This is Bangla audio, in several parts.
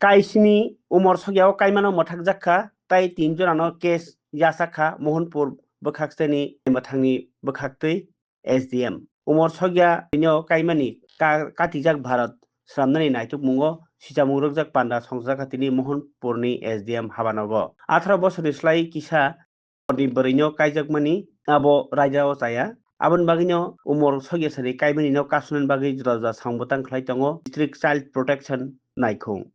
kaisini umor sogyao kaimano mothak jakha tai tinjon ano case yasakha Mohanpur bokhaksani mathangni bokhaktui SDM umor sogya bino kaimani katijak Bharat sramnani naituk mungo sisamung rokjak panda songjak Mohanpurni SDM habanogo 18 bosorni slai kisa ni bwrwino kaijakmani abo raijao chaya aboni bagino umor sogyasari kaimani no kasunani bagi jora sangbutang khlai tongo district child protection naikhung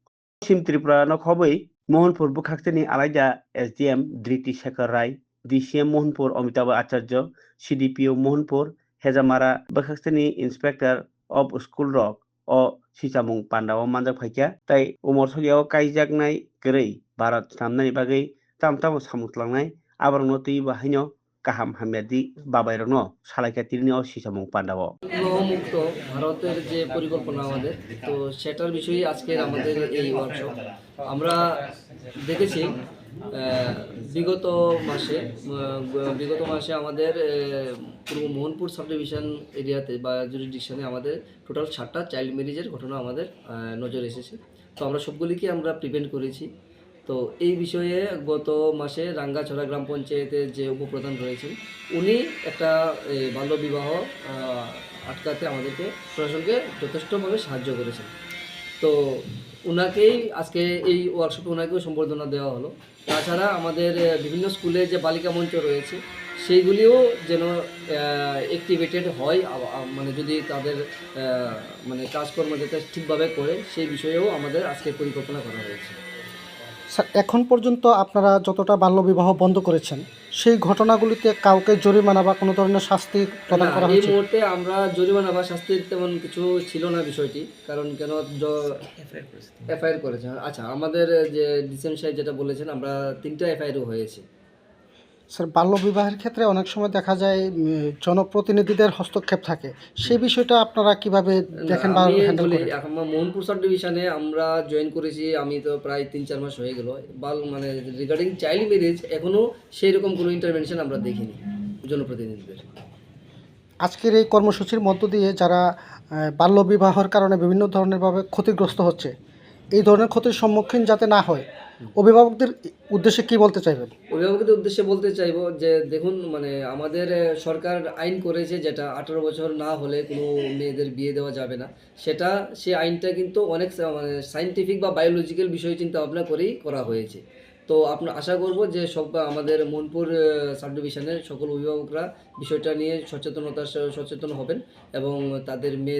Sim Tripura no khobui Mohanpur bukhaktini alaida SDM Dhriti Shekhar Rai DCM Mohanpur Amitabh Acharya CDPO Mohanpur Hejamara bukhaktini Inspector of School Rock o sisamung pandao manjak phaikya tai umor sogyao kaijaknai kwrwi Bharat samnani bagui tamtamo samungtlangnai aborokno tui bahaino kaham hamyadi babairokno salaikha tirni o sisamung pandao মুক্ত ভারতের যে পরিকল্পনা আমাদের তো সেটার বিষয়ে আজকের আমাদের এই ওয়ার্কশপ আমরা দেখেছি বিগত মাসে আমাদের পূর্ব মোহনপুর সাব ডিভিশন এরিয়াতে বা জুরিডিকশনে আমাদের টোটাল 7টা চাইল্ড ম্যারেজের ঘটনা আমাদের নজরে এসেছে তো আমরা সবগুলিকে আমরা প্রিভেন্ট করেছি তো এই বিষয়ে গত মাসে রাঙ্গাছড়া গ্রাম পঞ্চায়েতের যে উপপ্রধান রয়েছেন উনি একটা বাল্যবিবাহ আটকাতে আমাদেরকে প্রশাসনকে যথেষ্টভাবে সাহায্য করেছেন তো ওনাকেই আজকে এই ওয়ার্কশপে ওনাকেও সম্বর্ধনা দেওয়া হলো তাছাড়া আমাদের বিভিন্ন স্কুলে যে বালিকা মঞ্চ রয়েছে সেইগুলিও যেন অ্যাক্টিভেটেড হয় মানে যদি তাদের মানে কাজকর্ম যাতে ঠিকভাবে করে সেই বিষয়েও আমাদের আজকে পরিকল্পনা করা হয়েছে স্যার এখন পর্যন্ত আপনারা যতটা বাল্যবিবাহ বন্ধ করেছেন সেই ঘটনাগুলিতে কাউকে জরিমানা বা কোনো ধরনের শাস্তি প্রদান করা হয়েছে? এই মুহূর্তে আমরা জরিমানা বা শাস্তির তেমন কিছু ছিল না বিষয়টি কারণ কেন এফআইআর করেছে আচ্ছা আমাদের যে ডিসেম সাহেব যেটা বলেছেন আমরা 3টা এফআইআরও হয়েছে স্যার বাল্যবিবাহের ক্ষেত্রে অনেক সময় দেখা যায় জনপ্রতিনিধিদের হস্তক্ষেপ থাকে সেই বিষয়টা আপনারা কিভাবে দেখেন বা হ্যান্ডেল করেন? এখন মোহনপুর সাব ডিভিশনে আমরা জয়েন করেছি আমি তো প্রায় 3-4 মাস হয়ে গেল মানে রিগার্ডিং চাইল্ড ম্যারেজ এখনও সেই রকম কোনো ইন্টারভেনশন আমরা দেখিনি জনপ্রতিনিধিদের। আজকের এই কর্মসূচির মধ্য দিয়ে যারা বাল্যবিবাহের কারণে বিভিন্ন ধরনেরভাবে ক্ষতিগ্রস্ত হচ্ছে এই ধরনের ক্ষতির সম্মুখীন যাতে না হয় অভিভাবকদের উদ্দেশ্যে কি বলতে চাইবেন? অভিভাবকদের উদ্দেশ্যে বলতে চাইবো যে দেখুন মানে আমাদের সরকার আইন করেছে যেটা 18 বছর না হলে কোনো মেয়েদের বিয়ে দেওয়া যাবে না সেটা সেই আইনটা কিন্তু অনেক মানে সায়েন্টিফিক বা বায়োলজিক্যাল বিষয় চিন্তা ভাবনা করেই করা হয়েছে তো আপনার আশা করব যে সব আমাদের মোহনপুর সাব ডিভিশনের সকল অভিভাবকরা বিষয়টা নিয়ে সচেতন হবেন এবং তাদের মেয়ে